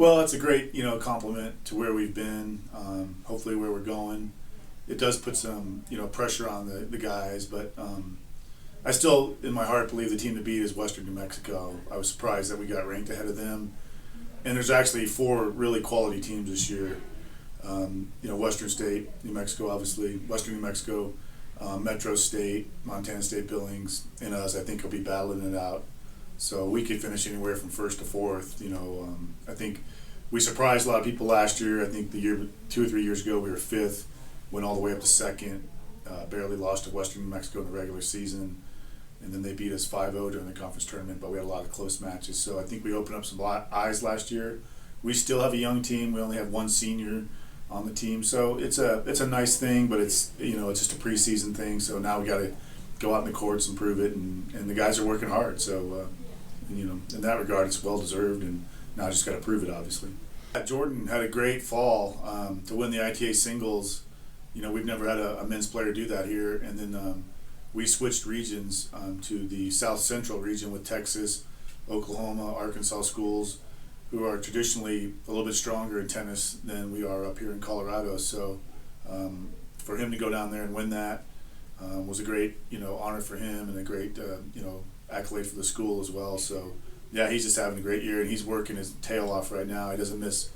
Well, it's a great, compliment to where we've been. Hopefully, where we're going. It does put some, pressure on the guys, but I still, in my heart, believe the team to beat is Western New Mexico. I was surprised that we got ranked ahead of them, and there's actually 4 really quality teams this year. Western State, New Mexico, obviously, Western New Mexico, Metro State, Montana State Billings, and us. I think will be battling it out. So we could finish anywhere from first to fourth. I think we surprised a lot of people last year. I think the year 2 or 3 years ago we were fifth, went all the way up to second, barely lost to Western New Mexico in the regular season, and then they beat us 5-0 during the conference tournament. But we had a lot of close matches. So I think we opened up some eyes last year. We still have a young team. We only have 1 senior on the team, so it's a nice thing. But it's it's just a preseason thing. So now we got to go out in the courts and prove it, and the guys are working hard. So. In that regard, it's well deserved, and now I just got to prove it, obviously. Jordan had a great fall to win the ITA singles. We've never had a men's player do that here, and then we switched regions to the South Central region with Texas, Oklahoma, Arkansas schools, who are traditionally a little bit stronger in tennis than we are up here in Colorado. So for him to go down there and win that was a great honor for him, and a great accolade for the school as well. So yeah, he's just having a great year, and he's working his tail off right now. He doesn't miss.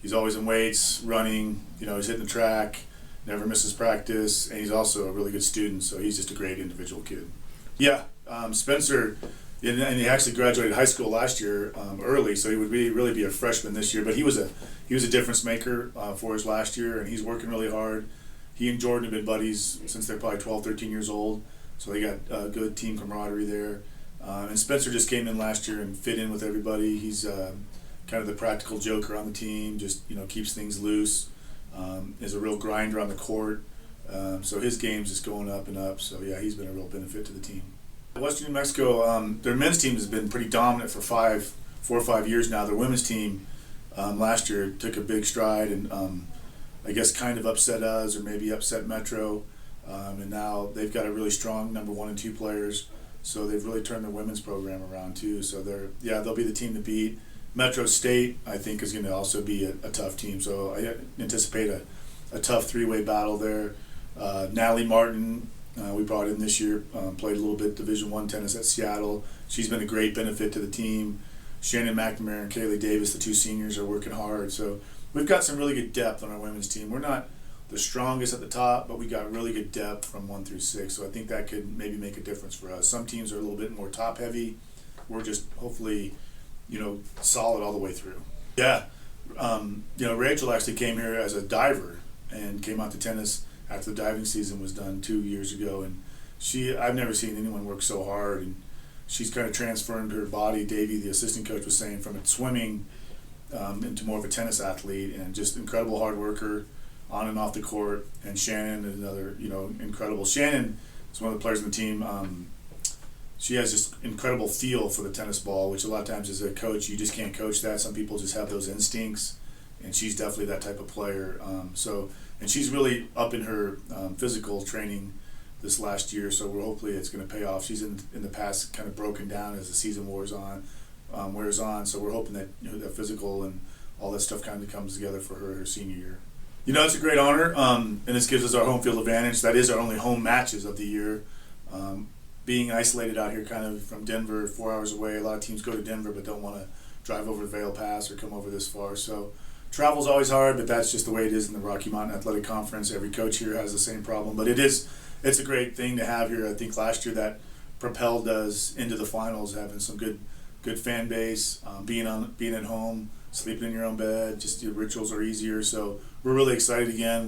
He's always in weights, running. He's hitting the track, never misses practice, and he's also a really good student. So he's just a great individual kid. Yeah, Spencer, and he actually graduated high school last year early, so he would really be a freshman this year. But he was a difference maker for us last year, and he's working really hard. He and Jordan have been buddies since they're probably 12, 13 years old. So they got good team camaraderie there. And Spencer just came in last year and fit in with everybody. He's kind of the practical joker on the team, just keeps things loose, is a real grinder on the court. So his game's just going up and up. So yeah, he's been a real benefit to the team. Western New Mexico, their men's team has been pretty dominant for 4 or 5 years now. Their women's team last year took a big stride and I guess kind of upset us, or maybe upset Metro. And now they've got a really strong number 1 and 2 players. So they've really turned their women's program around too. So they'll be the team to beat. Metro State, I think, is going to also be a tough team. So I anticipate a tough 3-way battle there. Natalie Martin, we brought in this year, played a little bit Division I tennis at Seattle. She's been a great benefit to the team. Shannon McNamara and Kaylee Davis, the 2 seniors, are working hard. So we've got some really good depth on our women's team. We're not the strongest at the top, but we got really good depth from 1 through 6. So I think that could maybe make a difference for us. Some teams are a little bit more top heavy. We're just hopefully, solid all the way through. Yeah, Rachel actually came here as a diver and came out to tennis after the diving season was done 2 years ago. And I've never seen anyone work so hard. And she's kind of transformed her body. Davey, the assistant coach, was saying, from swimming into more of a tennis athlete, and just incredible hard worker on and off the court. And Shannon is another, incredible. Shannon is one of the players on the team. She has this incredible feel for the tennis ball, which a lot of times as a coach, you just can't coach that. Some people just have those instincts, and she's definitely that type of player. And she's really up in her physical training this last year, so hopefully it's going to pay off. She's in the past kind of broken down as the season wears on. So we're hoping that that physical and all that stuff kind of comes together for her senior year. It's a great honor, and this gives us our home field advantage. That is our only home matches of the year. Being isolated out here kind of from Denver, 4 hours away, a lot of teams go to Denver but don't want to drive over the Vail Pass or come over this far. So travel's always hard, but that's just the way it is in the Rocky Mountain Athletic Conference. Every coach here has the same problem, but it's a great thing to have here. I think last year that propelled us into the finals, having some good fan base, being at home, sleeping in your own bed, just your rituals are easier. So we're really excited again.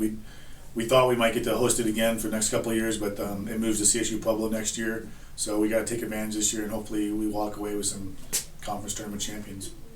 We thought we might get to host it again for the next couple of years, but it moves to CSU Pueblo next year. So we got to take advantage this year, and hopefully we walk away with some conference tournament champions.